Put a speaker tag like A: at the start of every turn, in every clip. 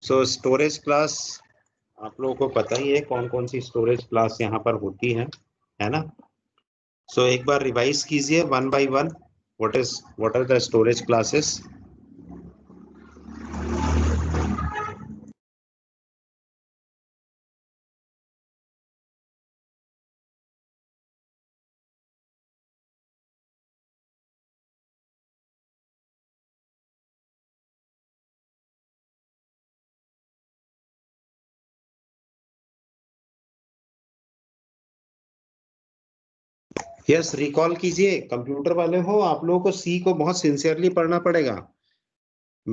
A: सो storage class आप लोगों को पता ही है कौन कौन सी स्टोरेज क्लास यहाँ पर होती है ना? सो एक बार रिवाइज कीजिए one by one, what are the storage classes. Yes, recall कीजिए. कंप्यूटर वाले हो, आप लोगों को सी को बहुत सिंसियरली पढ़ना पड़ेगा.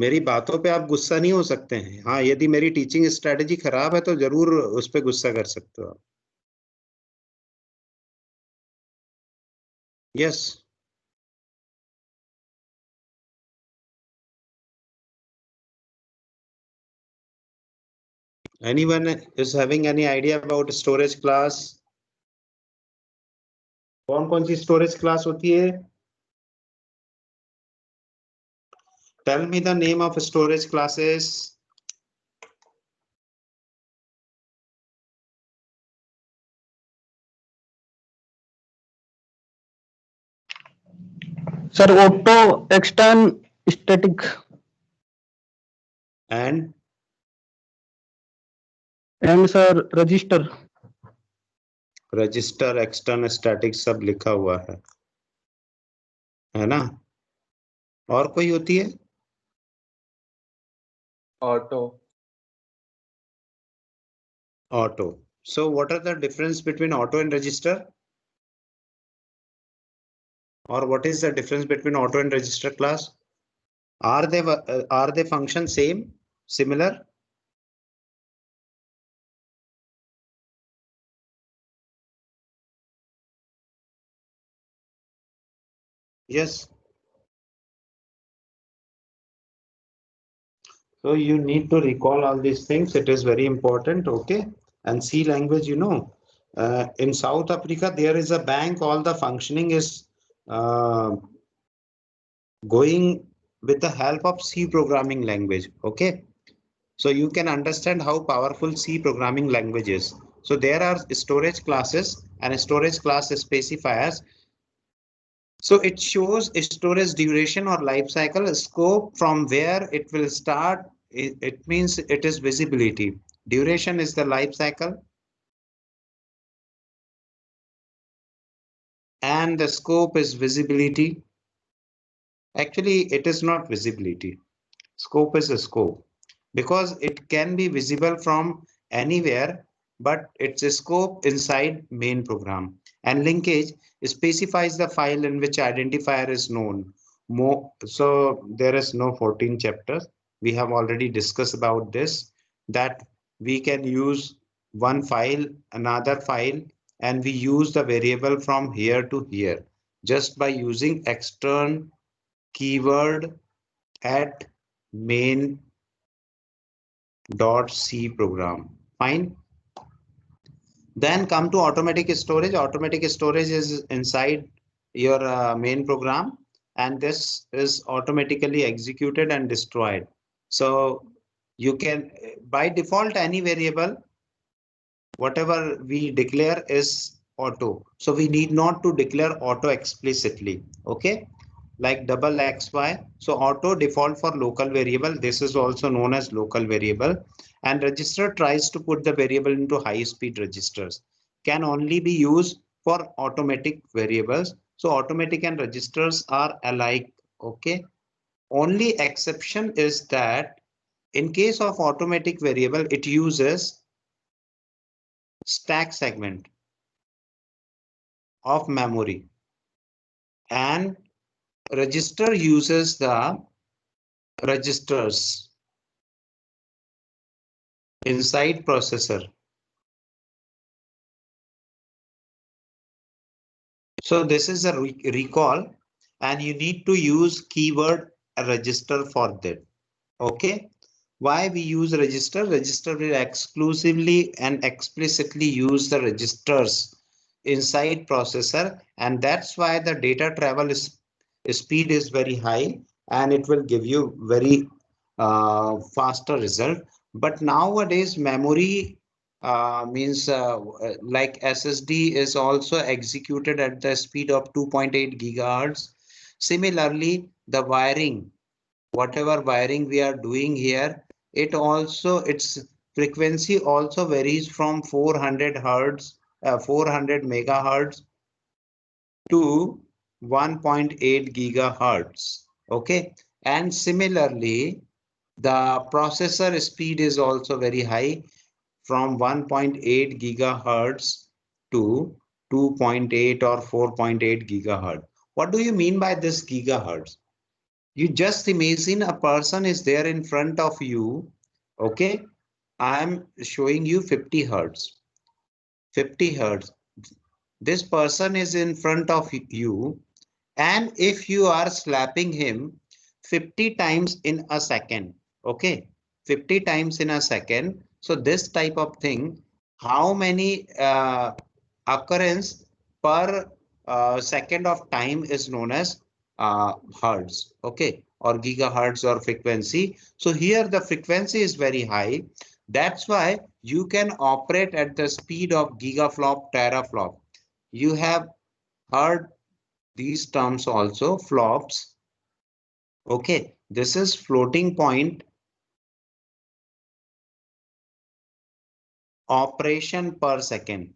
A: मेरी बातों पे आप गुस्सा नहीं हो सकते हैं. हाँ, यदि मेरी टीचिंग स्ट्रेटेजी खराब है तो जरूर उस पर गुस्सा कर सकते हो आप. Yes. Anyone is having any idea about storage class? कौन कौन सी स्टोरेज क्लास होती है? Tell me the name of storage classes.
B: Sir, auto, extern, static.
A: And
B: sir, register.
A: Register, extern, static सब लिखा हुआ है ना? और कोई होती है?
C: Auto.
A: Auto. So what are the difference between auto and register? Or what is the difference between auto and register class? Are they function same, similar? Yes. So you need to recall all these things. It is very important. Okay. And C language, in South Africa, there is a bank. All the functioning is going with the help of C programming language. Okay. So you can understand how powerful C programming language is. So there are storage classes and storage class specifiers. So it shows storage duration or life cycle scope from where it will start. It means it is visibility. Duration is the life cycle. And the scope is visibility. Actually, it is not visibility. Scope is a scope because it can be visible from anywhere, but it's a scope inside main program. And linkage specifies the file in which identifier is known. So there is no 14 chapters. We have already discussed about this, that we can use one file, another file, and we use the variable from here to here just by using extern keyword at main.c program. Fine. Then come to automatic storage. Automatic storage is inside your main program, and this is automatically executed and destroyed. So you can, by default, any variable, whatever we declare is auto. So we need not to declare auto explicitly. Okay. Like double xy. So auto default for local variable. This is also known as local variable. And register tries to put the variable into high speed registers. Can only be used for automatic variables. So automatic and registers are alike. Okay. Only exception is that in case of automatic variable, it uses stack segment of memory, and register uses the registers inside processor. So this is a recall, and you need to use keyword register for that. Okay. Why we use register? Register will exclusively and explicitly use the registers inside processor, and that's why the data travel speed is very high, and it will give you very faster result. But nowadays memory means like SSD is also executed at the speed of 2.8 gigahertz. Similarly, the wiring, whatever wiring we are doing here, it also, its frequency also varies from 400 hertz, 400 megahertz to 1.8 gigahertz. Okay, and similarly, the processor speed is also very high, from 1.8 gigahertz to 2.8 or 4.8 gigahertz. What do you mean by this gigahertz? You just imagine a person is there in front of you. Okay, I am showing you 50 hertz. 50 hertz. This person is in front of you, and if you are slapping him 50 times in a second, okay, 50 times in a second. So this type of thing, how many occurrence per second of time is known as hertz, okay, or gigahertz or frequency. So here the frequency is very high. That's why you can operate at the speed of gigaflop, teraflop. You have heard these terms also, flops. Okay, this is floating point operation per second.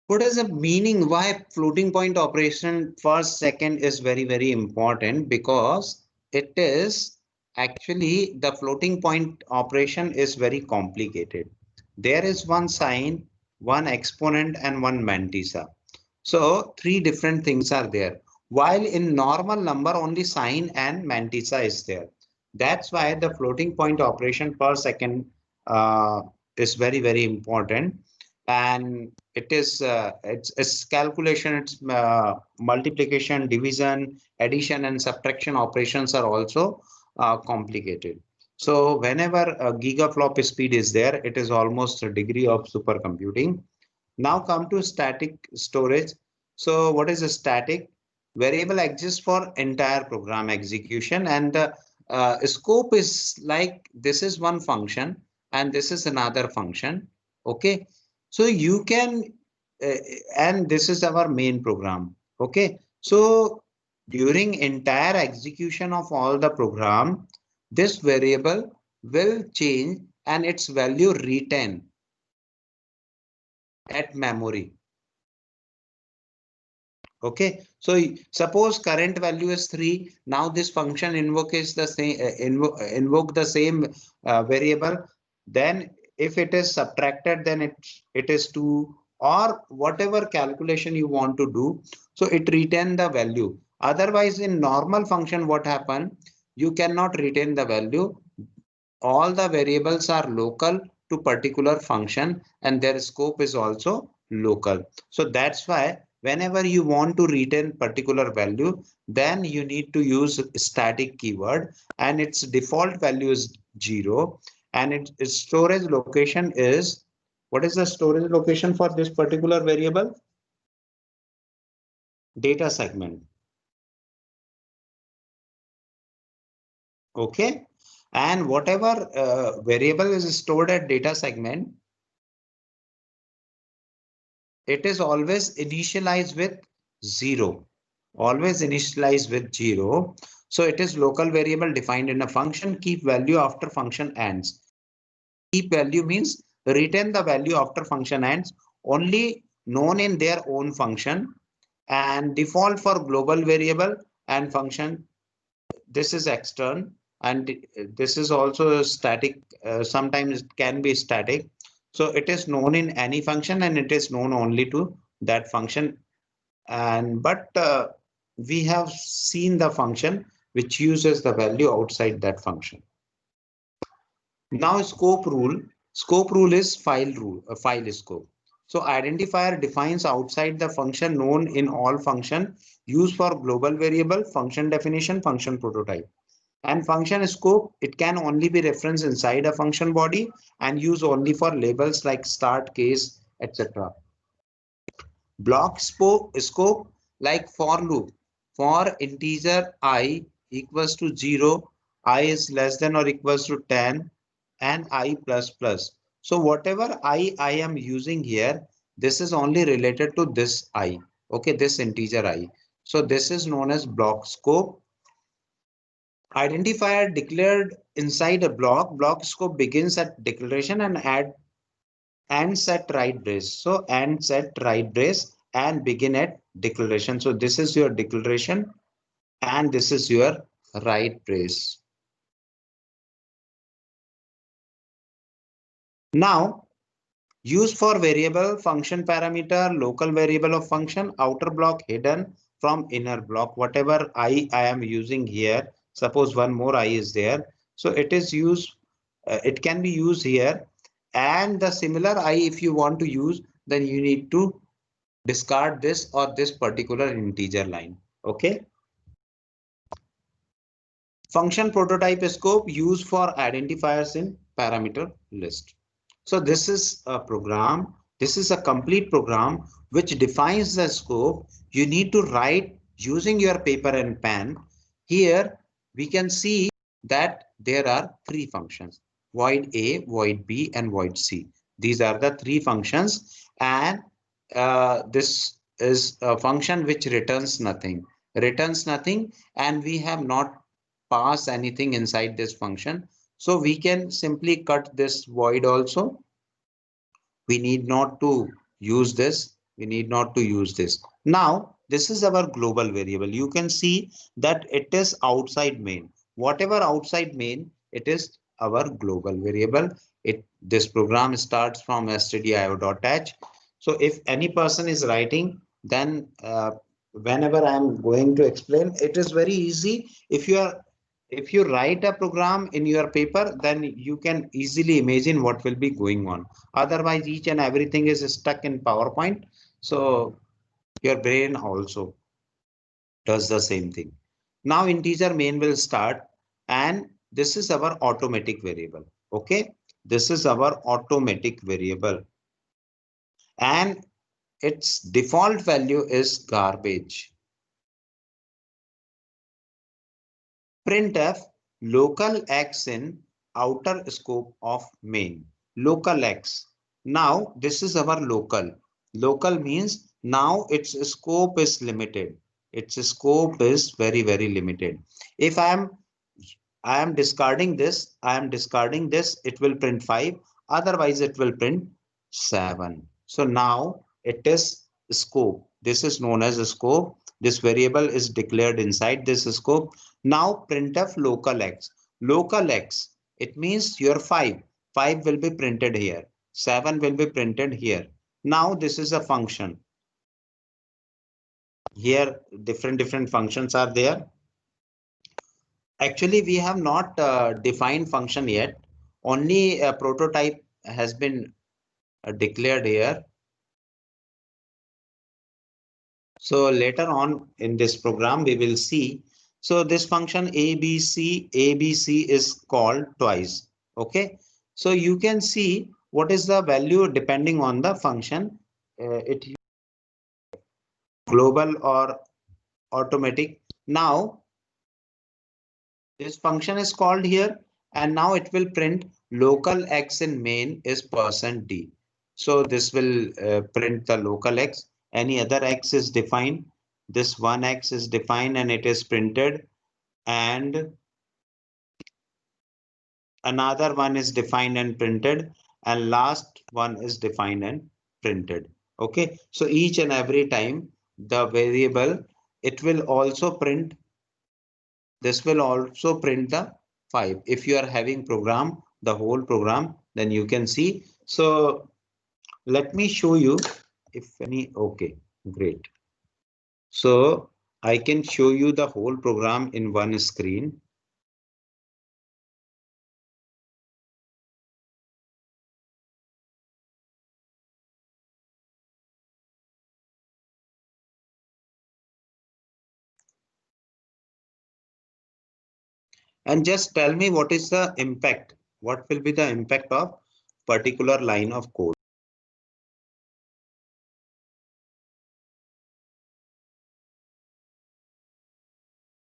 A: What is the meaning? Why floating point operation per second is very, very important? Because it is actually, the floating point operation is very complicated. There is one sign, one exponent, and one mantissa. So three different things are there. While in normal number, only sign and mantissa is there. That's why the floating point operation per second is very, very important. And it is it's calculation, it's multiplication, division, addition, and subtraction operations are also complicated. So whenever a gigaflop speed is there, it is almost a degree of supercomputing. Now come to static storage. So what is a static? Variable exists for entire program execution, and the scope is like, this is one function and this is another function. Okay, so you can uh, and this is our main program. Okay, so during entire execution of all the program, this variable will change and its value retain at memory. Okay, so suppose current value is 3. Now this function invoke is the same, invoke the same variable. Then if it is subtracted, then it is 2, or whatever calculation you want to do. So it retain the value. Otherwise, in normal function, what happen? You cannot retain the value. All the variables are local to particular function, and their scope is also local. So that's why whenever you want to retain particular value, then you need to use static keyword, and its default value is 0, and its storage location is, what is the storage location for this particular variable? Data segment. Okay, and whatever variable is stored at data segment, it is always initialized with 0. Always initialized with 0. So it is local variable defined in a function. Keep value after function ends. Keep value means retain the value after function ends, only known in their own function, and default for global variable and function. This is external, and this is also static. Sometimes it can be static. So it is known in any function, and it is known only to that function. And but we have seen the function which uses the value outside that function. Now scope rule. Scope rule is file rule, a file scope. So identifier defines outside the function known in all function, used for global variable, function definition, function prototype. And function scope, it can only be referenced inside a function body and used only for labels like start, case, etc. Block scope, like for loop, for integer I equals to 0, I is less than or equals to 10 and I plus plus. So whatever I am using here, this is only related to this I. Okay, this integer I. So this is known as block scope. Identifier declared inside a block. Block scope begins at declaration and set right brace. So and set right brace and begin at declaration. So this is your declaration and this is your right brace. Now use for variable function parameter, local variable of function, outer block hidden from inner block. Whatever I am using here, suppose one more I is there. So it is used, it can be used here. And the similar I, if you want to use, then you need to discard this or this particular integer line. Okay. Function prototype scope used for identifiers in parameter list. So this is a program. This is a complete program which defines the scope. You need to write using your paper and pen. Here we can see that there are three functions: void A, void B, and void C. These are the three functions, and this is a function which returns nothing. Returns nothing, and we have not pass anything inside this function. So we can simply cut this void also. We need not to use this. We need not to use this. Now, this is our global variable. You can see that it is outside main. Whatever outside main, it is our global variable. This program starts from stdio.h. So if any person is writing, then whenever I am going to explain, it is very easy. If you write a program in your paper, then you can easily imagine what will be going on. Otherwise, each and everything is stuck in PowerPoint. So your brain also does the same thing. Now integer main will start, and this is our automatic variable. Okay, this is our automatic variable, and its default value is garbage. Printf local x in outer scope of main. Local x. Now this is our local. Local means now its scope is limited. Its scope is very, very limited. If I am discarding this, it will print 5. Otherwise, it will print 7. So now it is scope. This is known as a scope. This variable is declared inside this scope. Now printf local x. Local x, it means your 5. 5 will be printed here. 7 will be printed here. Now this is a function. Here different functions are there. Actually, we have not defined function yet. Only a prototype has been declared here. So later on in this program, we will see. So this function ABC is called twice. Okay. So you can see what is the value depending on the function. It global or automatic. Now this function is called here, and now it will print local x in main is %d. So this will print the local x. Any other x is defined. This one x is defined and it is printed, and another one is defined and printed, and last one is defined and printed. Okay, so each and every time the variable, it will also print. This will also print the 5. If you are having program, the whole program, then you can see. So let me show you if any. Okay, great. So I can show you the whole program in one screen. And just tell me what is the impact. What will be the impact of particular line of code?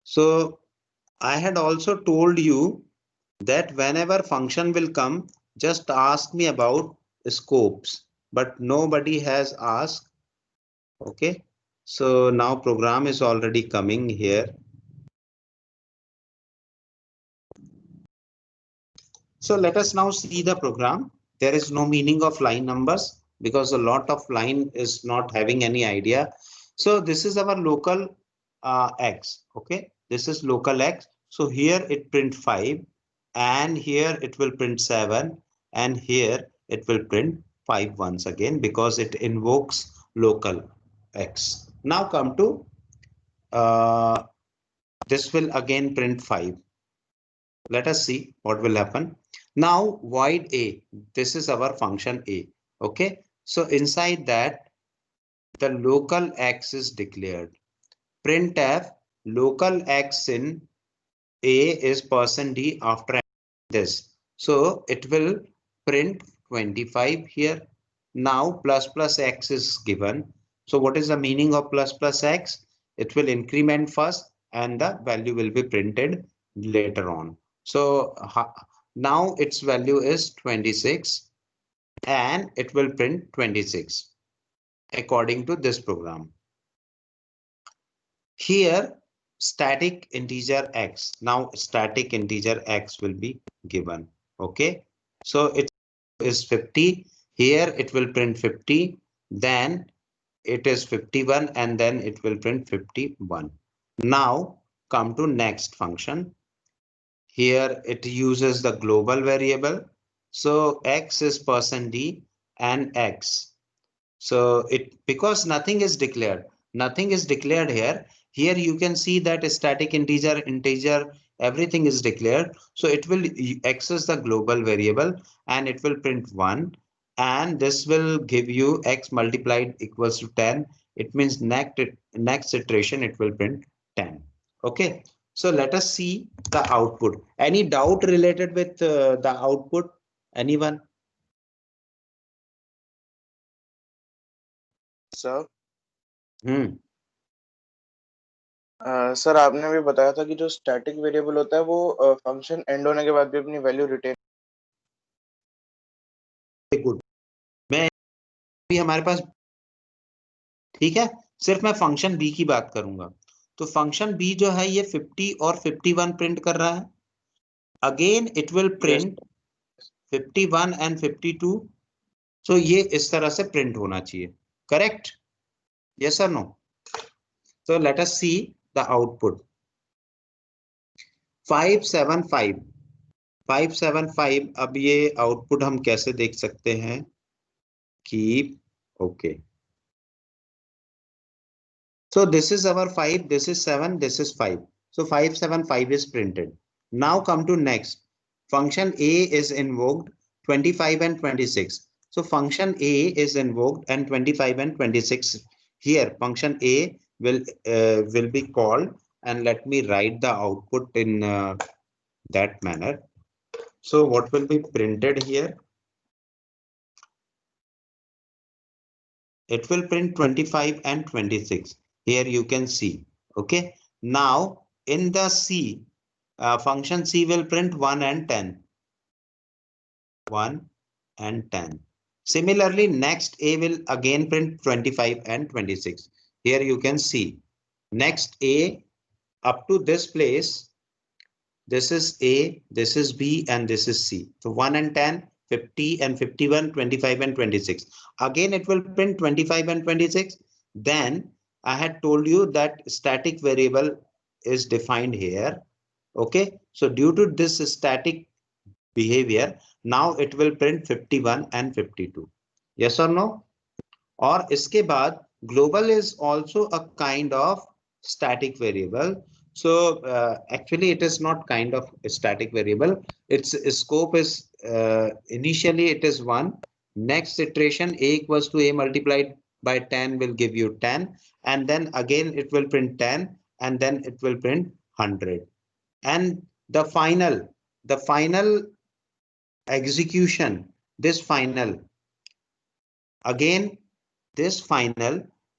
A: So I had also told you that whenever function will come, just ask me about scopes, but nobody has asked. Okay, so now program is already coming here. So let us now see the program. There is no meaning of line numbers because a lot of line is not having any idea. So this is our local X. Okay, this is local X. So here it print 5 and here it will print 7 and here it will print 5 once again because it invokes local X. Now come to this will again print 5. Let us see what will happen. Now void A, this is our function A. Okay, so inside that the local X is declared. Printf local X in A is %d after this. So it will print 25 here. Now plus X is given. So what is the meaning of plus X? It will increment first and the value will be printed later on. So now its value is 26 and it will print 26 according to this program. Here static integer X. Now static integer X will be given. Okay, so it is 50. Here it will print 50. Then it is 51 and then it will print 51. Now come to next function. Here it uses the global variable. So X is %d and X. So it because nothing is declared here. Here you can see that static integer, everything is declared. So it will access the global variable and it will print 1. And this will give you X multiplied equals to 10. It means next iteration it will print 10. Okay. So let us see the output. Any doubt related with the output? Anyone?
C: Sir
D: sir आपने अभी बताया था कि जो static variable होता है वो function and होने के बाद भी अपनी वैल्यू रिटेन।
A: गुड। मैं भी हमारे पास ठीक है, सिर्फ मैं फंक्शन बी की बात करूंगा। तो फंक्शन बी जो है ये 50 और 51 प्रिंट कर रहा है। Again it will print 51 and 52। सो ये इस तरह से प्रिंट होना चाहिए, करेक्ट? यस और no? So let us see the output. 575 अब ये आउटपुट हम कैसे देख सकते हैं कि okay. So this is our 5, this is 7, this is 5. So 575 is printed. Now come to next. Function A is invoked 25 and 26. So function A is invoked and 25 and 26. Here function A will be called, and let me write the output in that manner. So what will be printed here? It will print 25 and 26. Here you can see. Okay. Now in the C, function C will print 1 and 10. 1 and 10. Similarly, next A will again print 25 and 26. Here you can see. Next A up to this place. This is A, this is B, and this is C. So 1 and 10, 50 and 51, 25 and 26. Again, it will print 25 and 26. Then I had told you that static variable is defined here. Okay, so due to this static behavior, now it will print 51 and 52. Yes or no? और इसके बाद global is also a kind of static variable. So actually it is not kind of a static variable. Its scope is initially it is 1. Next iteration A equals to A multiplied by 10 will give you 10, and then again it will print 10, and then it will print 100. And the final execution, this final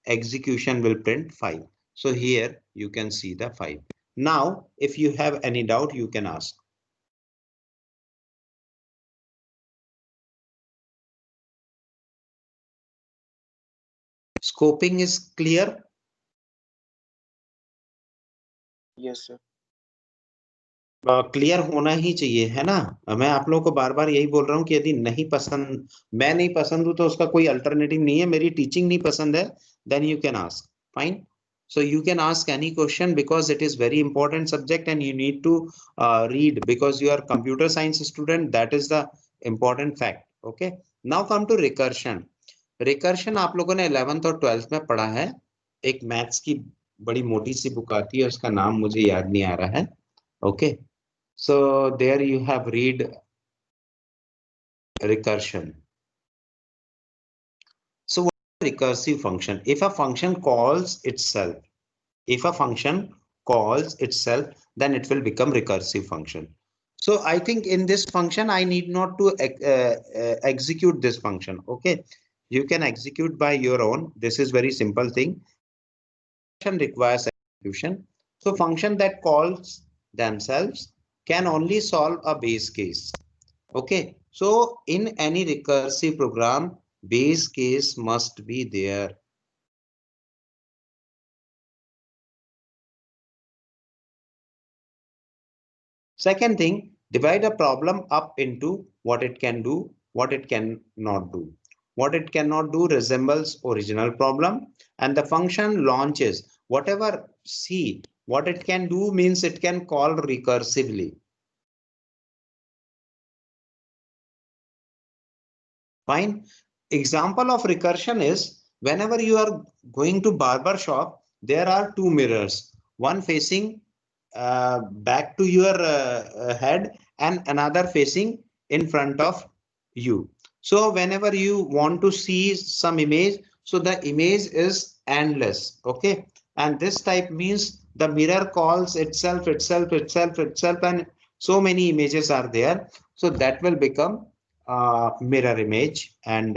A: execution will print 5. So here you can see the 5. Now, if you have any doubt, you can ask. Scoping is clear?
D: Yes, sir.
A: Clear होना ही चाहिए, है ना? मैं आप लोगों को बार बार यही बोल रहा हूँ कि यदि नहीं पसंद, मैं नहीं पसंद हूं तो उसका कोई अल्टरनेटिव नहीं है, मेरी टीचिंग नहीं पसंद है, then you can ask, fine. So you can ask any question because it is very important subject and you need to read because you are computer science student. That is the important fact. Okay. Now come to recursion. Recursion आप लोगों ने 11th और 12th में पढ़ा है. एक maths की बड़ी मोटी सी बुक आती है, उसका नाम मुझे याद नहीं आ रहा है. Okay. So there you have read recursion. So what is a recursive function? If a function calls itself, then it will become recursive function. So I think in this function, I need not to execute this function. Okay. You can execute by your own. This is very simple thing. Function requires execution. So function that calls themselves can only solve a base case. Okay, so in any recursive program, base case must be there. Second thing, divide a problem up into what it can do, what it cannot do. What it cannot do resembles original problem, and the function launches whatever. See, what it can do means it can call recursively. Fine. Example of recursion is whenever you are going to barber shop, there are two mirrors, one facing back to your head and another facing in front of you. So whenever you want to see some image, so the image is endless. Okay. And this type means the mirror calls itself, and so many images are there. So that will become mirror image, and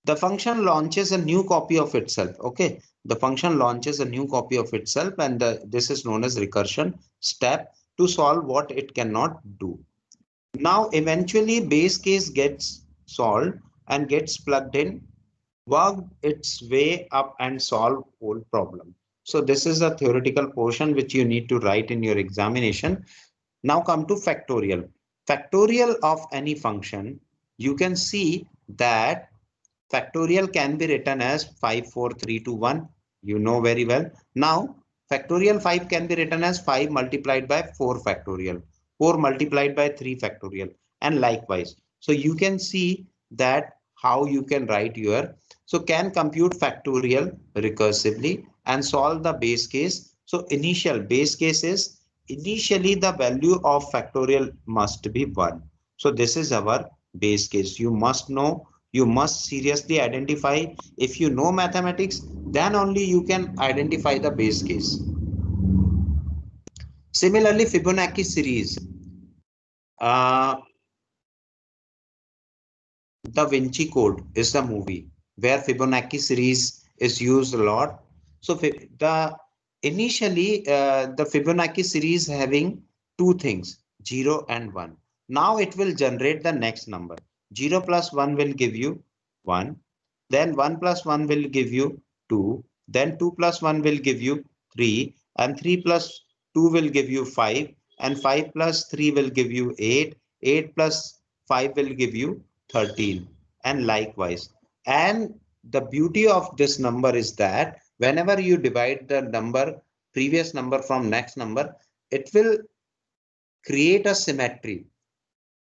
A: the function launches a new copy of itself. Okay, the function launches a new copy of itself, and this is known as recursion step to solve what it cannot do. Now eventually base case gets solved and gets plugged in, worked its way up and solve whole problem. So this is a theoretical portion which you need to write in your examination. Now come to factorial. Factorial of any function, you can see that factorial can be written as 5, 4, 3, 2, 1. You know very well. Now factorial 5 can be written as 5 multiplied by 4 factorial, 4 multiplied by 3 factorial, and likewise. So you can see that how you can write your, so can compute factorial recursively and solve the base case. So initial base case is initially the value of factorial must be 1. So this is our base case. You must know, you must seriously identify. If you know mathematics, then only you can identify the base case. Similarly, Fibonacci series. Da Vinci Code is the movie where Fibonacci series is used a lot. So the initially the Fibonacci series having two things, 0 and 1. Now it will generate the next number. 0 plus 1 will give you 1. Then 1 plus 1 will give you 2. Then 2 plus 1 will give you 3. And 3 plus 2 will give you 5. And 5 plus 3 will give you 8. 8 plus 5 will give you 13, and likewise. And the beauty of this number is that whenever you divide the number, previous number from next number, it will create a symmetry.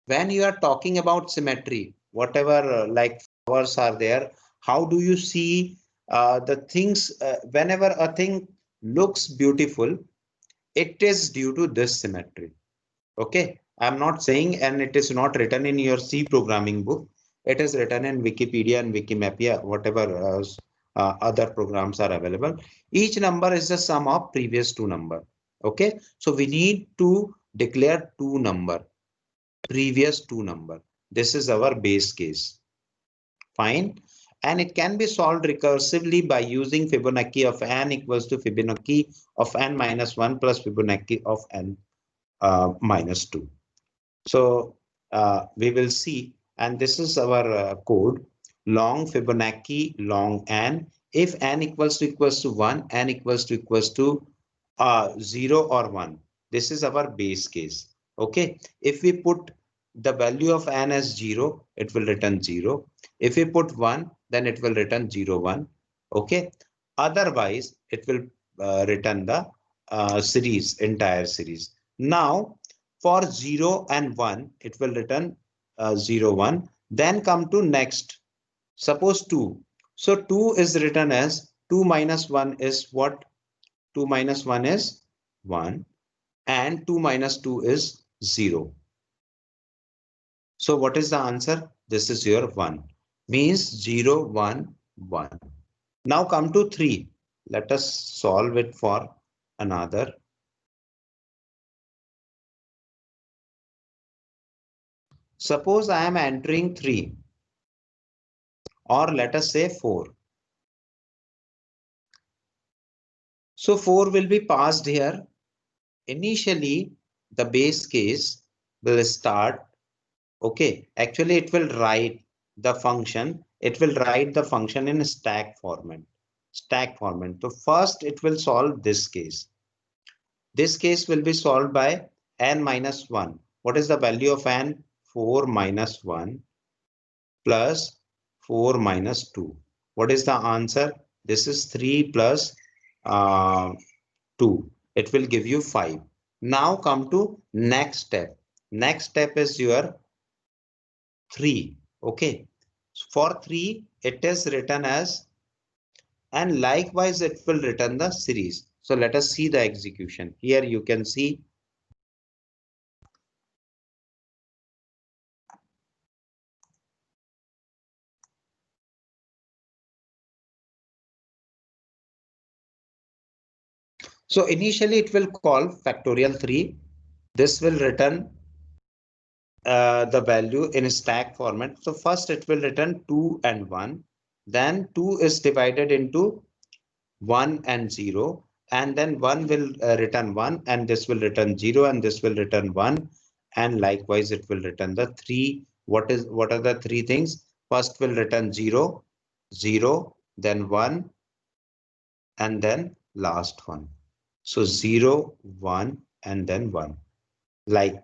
A: When you are talking about symmetry, whatever like flowers are there, how do you see the things? Whenever a thing looks beautiful, it is due to this symmetry. Okay, I'm not saying, and it is not written in your C programming book. It is written in Wikipedia and Wikimedia, whatever other programs are available. Each number is the sum of previous two number. Okay, so we need to declare two number, previous two number. This is our base case. Fine. and it can be solved recursively by using Fibonacci of n equals to Fibonacci of n minus 1 plus Fibonacci of n minus 2. So we will see, and this is our code, long Fibonacci long n. If n equals to 1, n equals to 0 or 1. This is our base case. Okay. If we put the value of n as 0, it will return 0. If we put 1, then it will return 0, 1. Okay. Otherwise, it will return the entire series. Now, for 0 and 1, it will return 0, 1. Then come to next. Suppose 2. So 2 is written as 2 minus 1 is what? 2 minus 1 is 1 and 2 minus 2 is 0. So what is the answer? This is your 1. Means 0, 1, 1. Now come to 3. Let us solve it for another. Suppose I am entering 3, or let us say 4. So 4 will be passed here. Initially, the base case will start. Okay, actually it will write the function. It will write the function in stack format. So first it will solve this case. This case will be solved by n minus 1. What is the value of n? 4 minus 1 plus 4 minus 2. What is the answer? This is 3 plus 2. It will give you 5. Now come to next step. Next step is your 3. Okay. For 3, it is written as, and likewise it will return the series. So let us see the execution. Here you can see so initially it will call factorial 3. This will return the value in stack format. So first it will return 2 and 1. Then 2 is divided into 1 and 0. And then 1 will return 1, and this will return 0, and this will return 1. And likewise it will return the 3. What are the 3 things? First will return 0, 0, then 1, and then last one. So 0, 1, and then 1. Like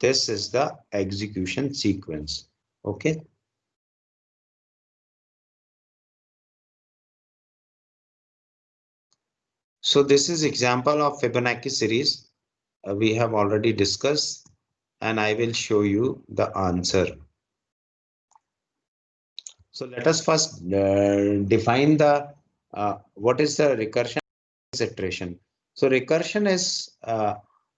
A: this is the execution sequence. Okay. So this is example of Fibonacci series we have already discussed, and I will show you the answer. So let us first define the what is the recursion iteration. So recursion is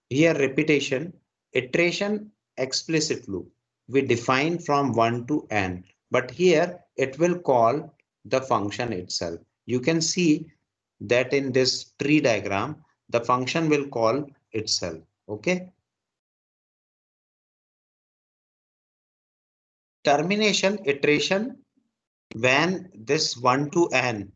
A: here repetition, iteration, explicit loop. We define from 1 to n, but here it will call the function itself. You can see that in this tree diagram, the function will call itself. Okay. Termination iteration, when this 1 to n,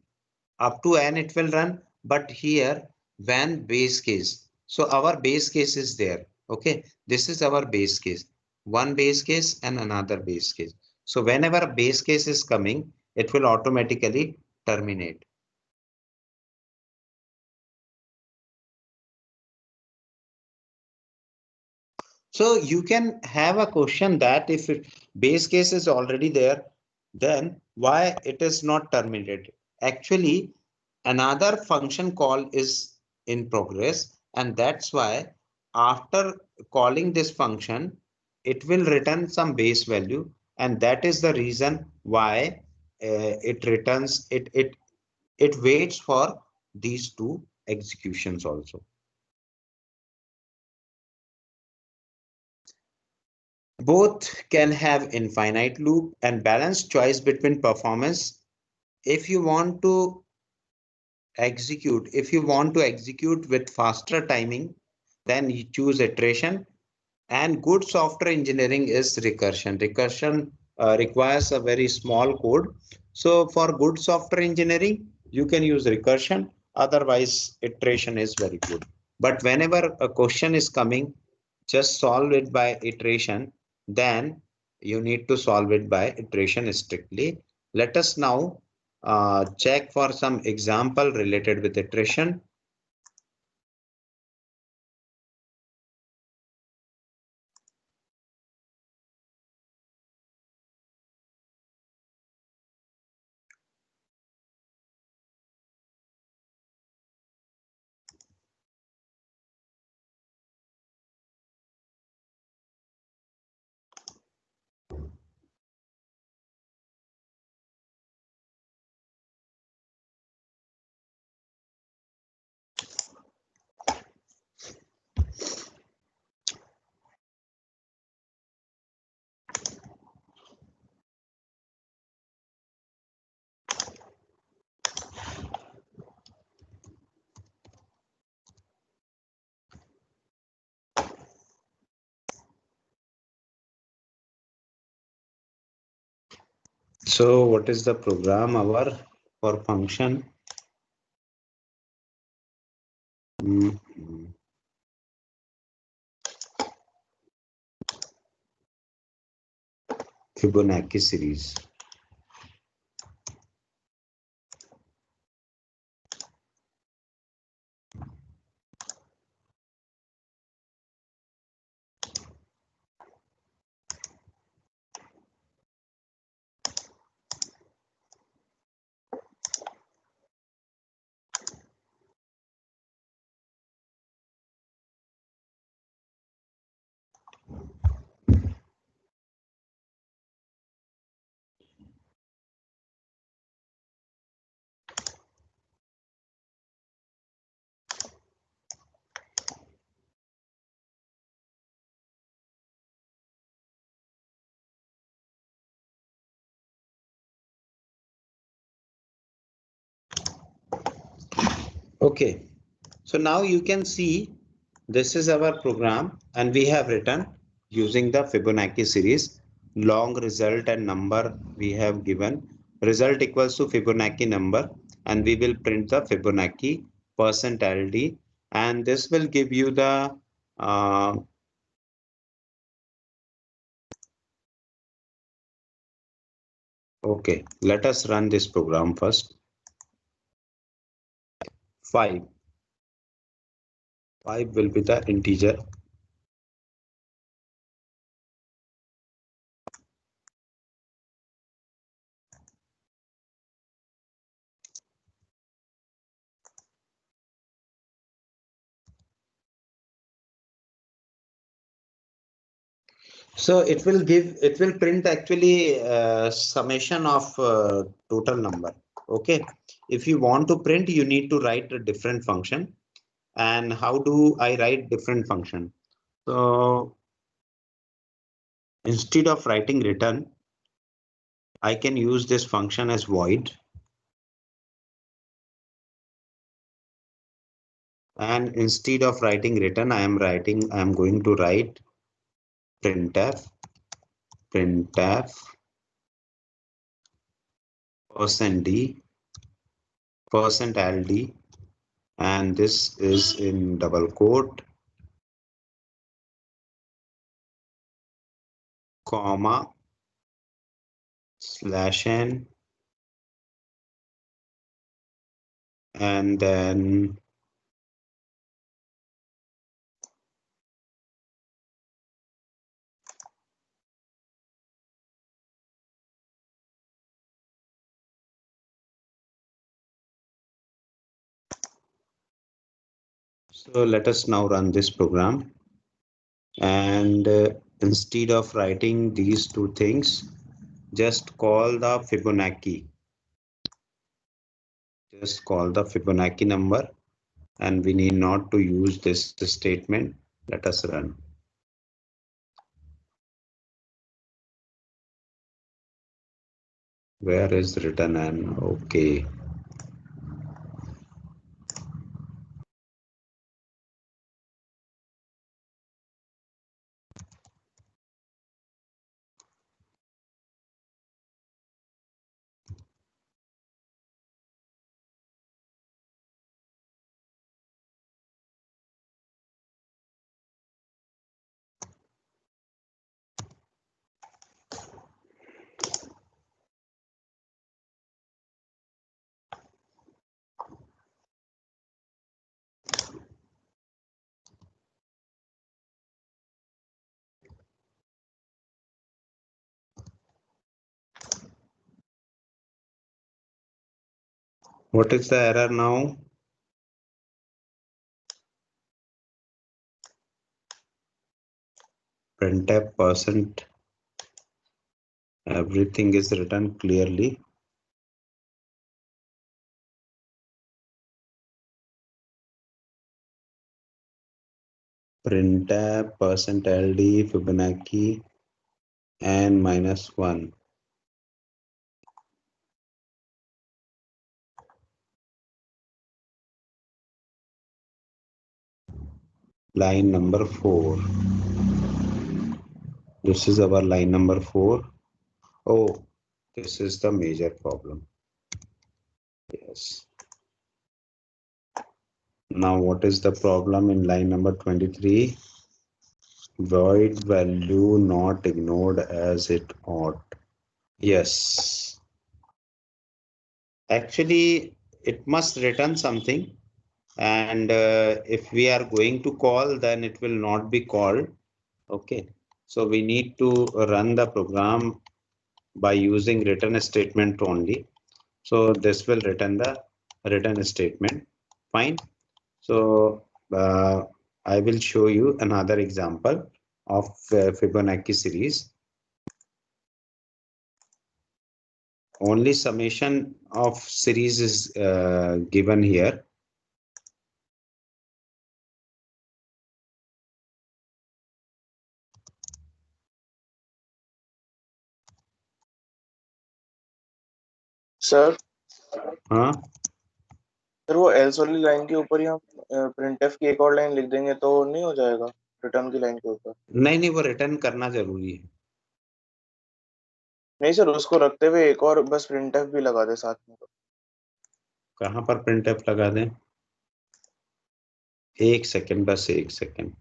A: up to n it will run, but here when base case. So our base case is there. Okay, this is our base case. One base case and another base case. So whenever base case is coming, it will automatically terminate. So you can have a question that if base case is already there, then why it is not terminated? Actually, another function call is in progress, and that's why after calling this function, it will return some base value, and that is the reason why it returns it waits for these two executions also. Both can have infinite loop and balanced choice between performance. If you want to execute with faster timing, then you choose iteration. And good software engineering is recursion. Recursion requires a very small code. So for good software engineering, you can use recursion. Otherwise, iteration is very good. But whenever a question is coming, just solve it by iteration. Then you need to solve it by iteration strictly. Let us now check for some example related with iteration. So what is the program our for function? Fibonacci series. Okay, so now you can see this is our program and we have written using the Fibonacci series long result and number we have given result equals to Fibonacci number and we will print the Fibonacci percentility and this will give you the okay, let us run this program first. 5 will be the integer. So it will print actually summation of total number. Okay. If you want to print, you need to write a different function. And how do I write different function? So instead of writing return, I can use this function as void. And instead of writing return, I am going to write printf %d %ld and this is in double quote comma /n and then so let us now run this program and instead of writing these two things just call the Fibonacci number and we need not to use this statement. Let us run. Where is return n? Okay. What is the error now? Printf %, everything is written clearly. Printf %LD Fibonacci and -1. Line number 4. This is our line number 4. Oh, this is the major problem. Yes. Now, what is the problem in line number 23? Void value not ignored as it ought. Yes. Actually, it must return something. And if we are going to call, then it will not be called. Okay. So we need to run the program by using return statement only. So this will return the return statement. Fine. So I will show you another example of Fibonacci series. Only summation of series is given here.
D: Sir
A: हाँ
D: sir वो else वाली line के ऊपर ही हम printf की एक और line लिख देंगे तो नहीं हो जाएगा रिटर्न की लाइन के ऊपर?
A: नहीं, वो रिटर्न करना जरूरी है।
D: नहीं सर, उसको रखते हुए एक और बस प्रिंटफ भी लगा दे साथ में।
A: कहाँ पर प्रिंटफ लगा दें? एक सेकंड, बस एक सेकंड।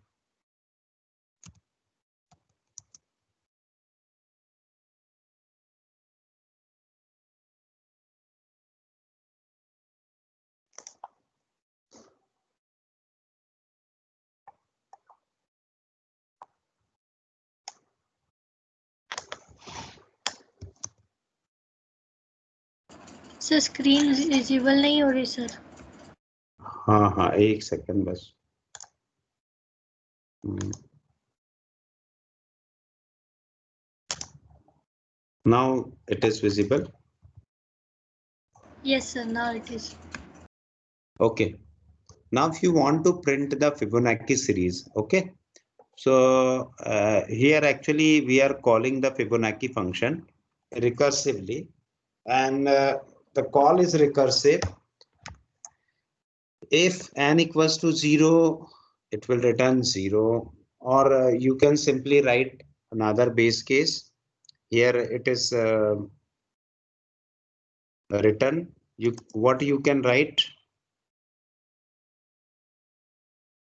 C: सर स्क्रीन विजिबल नहीं हो रही सर।
A: हाँ, एक सेकंड बस। Now it is visible.
C: Yes sir, now it is.
A: Okay. Now if you want to print the Fibonacci series, okay. So here actually we are calling the Fibonacci function recursively, and the call is recursive. If n equals to 0, it will return 0, or you can simply write another base case. Here it is written. What you can write,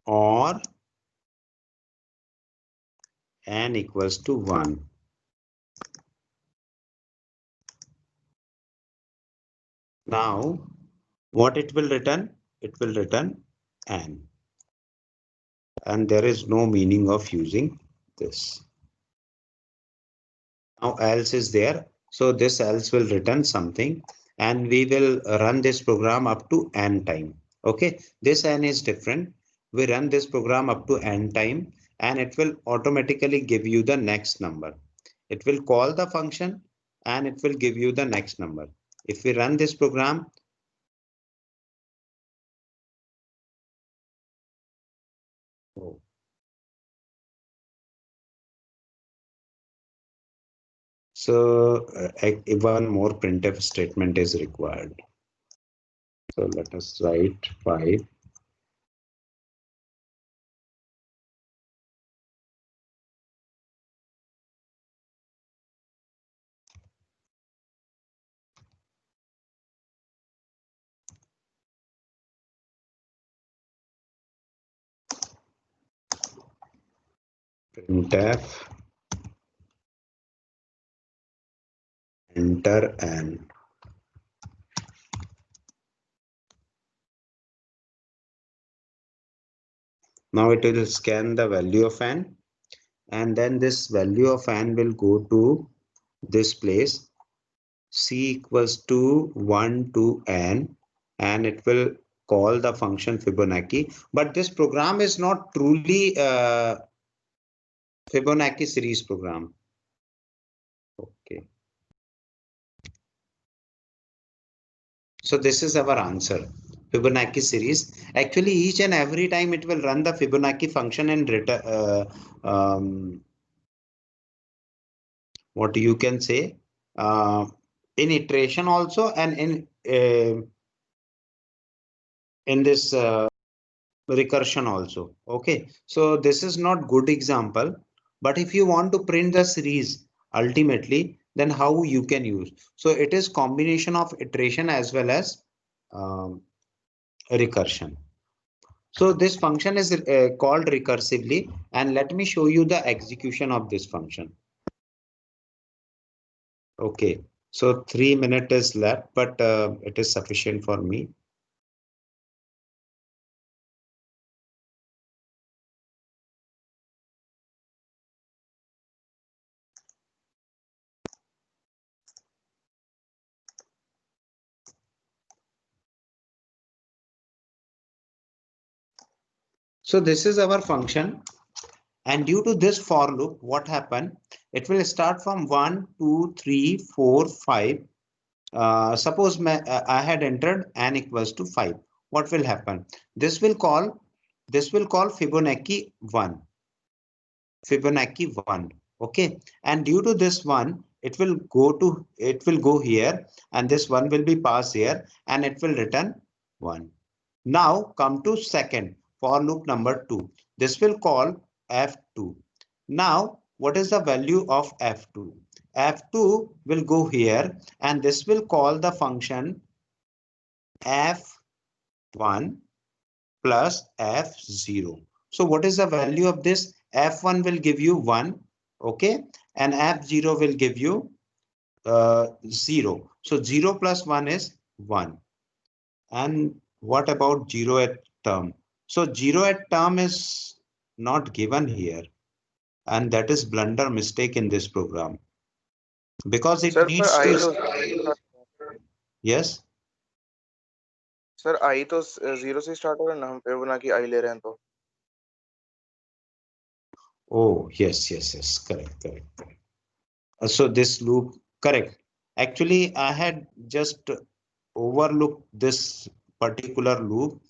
A: or n equals to 1. Now, what it will return? It will return n. And there is no meaning of using this. Now else is there. So this else will return something, and we will run this program up to n time. Okay, this n is different. We run this program up to n time, and it will automatically give you the next number. It will call the function and it will give you the next number. If we run this program, so one more printf statement is required. So let us write 5. Printf enter n. Now it will scan the value of n, and then this value of n will go to this place. C equals to 1 to n, and it will call the function Fibonacci. But this program is not truly Fibonacci series program. Okay. So this is our answer. Fibonacci series. Actually, each and every time it will run the Fibonacci function and return what you can say in iteration also, and in this recursion also. Okay, so this is not good example, but if you want to print the series ultimately, then how you can use. So it is combination of iteration as well as recursion. So this function is called recursively, and let me show you the execution of this function. Okay, so 3 minutes is left, but it is sufficient for me. So this is our function, and due to this for loop, what happened? It will start from 1, 2, 3, 4, 5. Suppose I had entered n equals to 5. What will happen? This will call Fibonacci 1. Fibonacci 1. Okay, and due to this one, it will go here, and this one will be passed here, and it will return 1. Now come to second for loop number 2. This will call f2. Now what is the value of f2? F2 will go here, and this will call the function f1 plus f0. So what is the value of this? F1 will give you 1, okay, and f0 will give you 0. So 0 plus 1 is 1. And what about 0th term? So 0th term is not given here, and that is blunder mistake in this program, because it
D: sir पर
A: needs
D: I
A: to.
D: तो
A: Yes.
D: Sir I तो 0 से start हो रहा है ना, हम Fibonacci आई ले रहे हैं तो.
A: Oh, yes, correct. So this loop, correct. Actually, I had just overlooked this particular loop.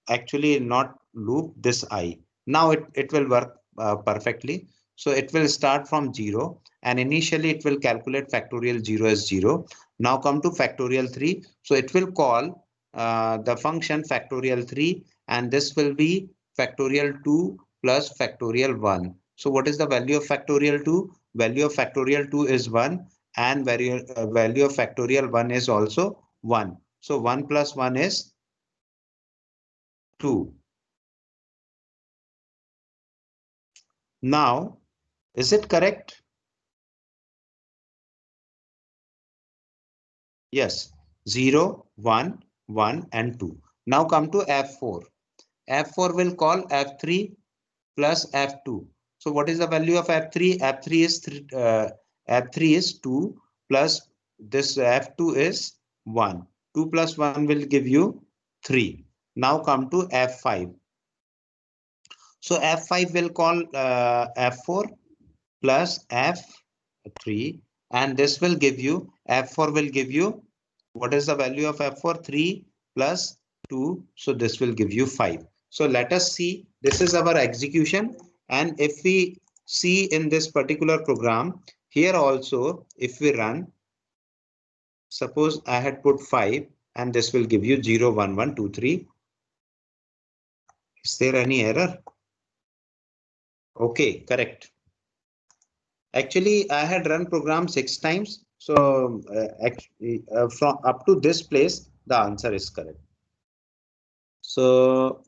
A: Actually, not loop, this I. Now it will work perfectly. So it will start from 0, and initially it will calculate factorial 0 as 0. Now come to factorial 3. So it will call the function factorial 3, and this will be factorial 2 plus factorial 1. So what is the value of factorial 2? Value of factorial 2 is 1, and value of factorial 1 is also 1. So 1 plus 1 is 2. Now, is it correct? Yes, 0, 1, 1, and 2. Now come to F4. F4 will call F3 plus F2. So what is the value of F3? F3 is 2 plus this F2 is 1. 2 plus 1 will give you 3. Now come to F5. So F5 will call F4 plus F3, and this will give you F4 will give you, what is the value of F4? 3 plus 2. So this will give you 5. So let us see, this is our execution. And if we see in this particular program here also, if we run, suppose I had put 5, and this will give you 0, 1, 1, 2, 3. Is there any error? Okay, correct. Actually, I had run program 6 times. So actually, from up to this place, the answer is correct. So,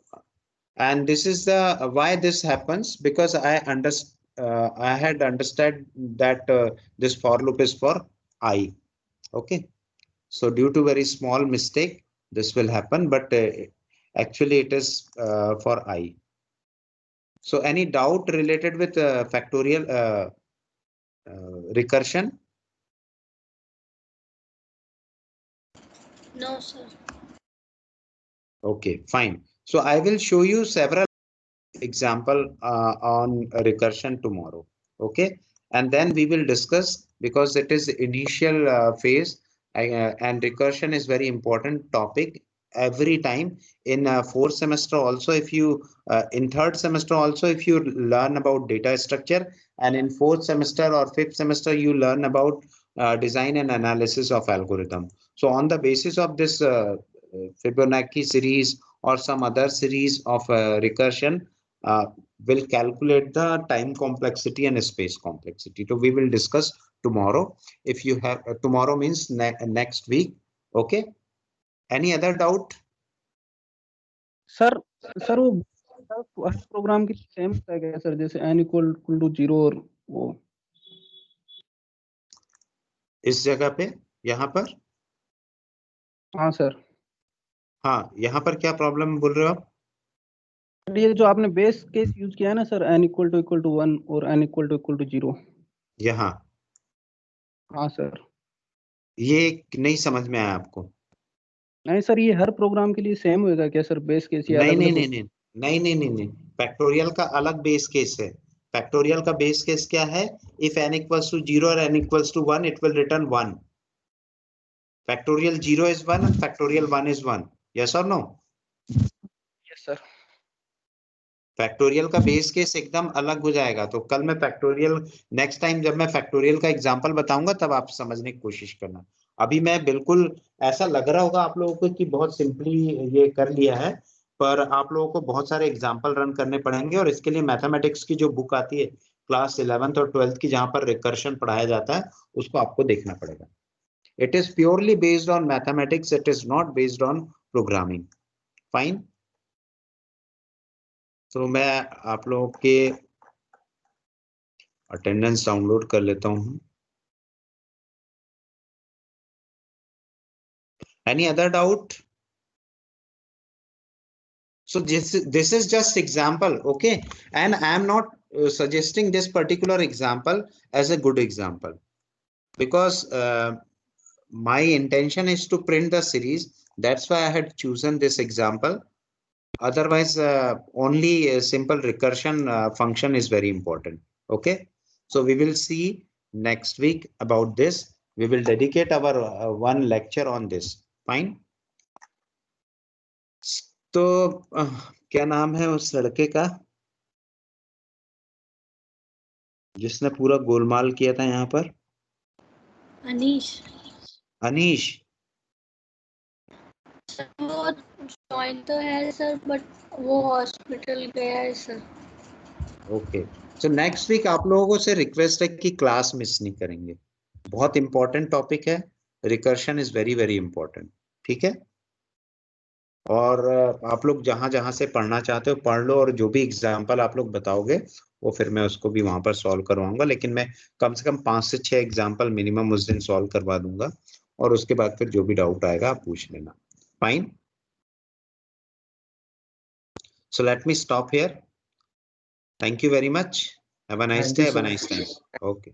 A: and this is the why this happens, because I had understood that this for loop is for I. Okay. So due to very small mistake, this will happen, but actually it is for I. So any doubt related with factorial recursion?
C: No, sir.
A: Okay, fine. So I will show you several example on recursion tomorrow. Okay, and then we will discuss, because it is initial phase, and recursion is very important topic every time in fourth semester also. If you in third semester also, if you learn about data structure, and in fourth semester or fifth semester you learn about design and analysis of algorithm. So on the basis of this Fibonacci series or some other series of recursion, uh, will calculate the time complexity and space complexity. So we will discuss tomorrow. If you have tomorrow means next week. Okay. Any other doubt?
B: Sir sir वो हर programme के same होता है क्या sir, जैसे n equal to 0 और वो?
A: इस जगह पे, यहाँ पर?
B: हाँ सर,
A: हाँ, यहाँ पर क्या प्रॉब्लम बोल रहे हो आप?
B: ये जो आपने बेस केस यूज किया है ना सर, n इक्वल टू 1 और n इक्वल टू 0।
A: यहाँ
B: हाँ सर।
A: ये नहीं समझ में आया आपको?
B: नहीं सर, ये हर प्रोग्राम के लिए सेम होएगा क्या सर, बेस केस या
A: नहीं
B: अलग
A: नहीं
B: अलग?
A: नहीं नहीं नहीं नहीं नहीं नहीं, फैक्टोरियल का अलग बेस केस है। फैक्टोरियल का बेस केस क्या है? इफ n इक्वल्स टू 0 और n equals to 1, it will return 1. Factorial 0 is 1 and factorial 1 is 1. Yes or no?
B: Yes sir.
A: Factorial का बेस केस एकदम अलग हो जाएगा। तो कल मैं फैक्टोरियल, नेक्स्ट टाइम जब मैं फैक्टोरियल का एग्जांपल बताऊंगा तब आप समझने की कोशिश करना। अभी मैं बिल्कुल, ऐसा लग रहा होगा आप लोगों को कि बहुत सिंपली ये कर लिया है, पर आप लोगों को बहुत सारे एग्जांपल रन करने पड़ेंगे, और इसके लिए मैथमेटिक्स की जो बुक आती है क्लास 11th और 12th की, जहां पर रिकर्शन पढ़ाया जाता है, उसको आपको देखना पड़ेगा। It is purely based on mathematics. It is not based on programming. Fine. तो मैं आप लोगों के अटेंडेंस डाउनलोड कर लेता हूँ। Any other doubt? So this is just example, okay? And I am not suggesting this particular example as a good example, because my intention is to print the series. That's why I had chosen this example. Otherwise, only a simple recursion function is very important. Okay. So we will see next week about this. We will dedicate our one lecture on this. Fine. तो क्या नाम है उस लड़के का जिसने पूरा गोलमाल किया था यहाँ पर?
C: अनीश।
A: अनीश।
C: वो ज्वाइन तो है सर, बट वो हॉस्पिटल गया है sir.
A: Okay, so next week आप लोगों से रिक्वेस्ट है कि क्लास मिस नहीं करेंगे। बहुत इंपॉर्टेंट टॉपिक है, recursion is very very important. ठीक है, और आप लोग जहां जहां से पढ़ना चाहते हो पढ़ लो, और जो भी एग्जाम्पल आप लोग बताओगे वो फिर मैं उसको भी वहां पर सॉल्व करवाऊंगा। लेकिन मैं कम से कम 5 से 6 एग्जाम्पल मिनिमम उस दिन सॉल्व करवा दूंगा, और उसके बाद फिर जो भी डाउट आएगा आप पूछ लेना। Fine, so let me stop here. Thank you very much. Have a nice day, have a nice time. Okay.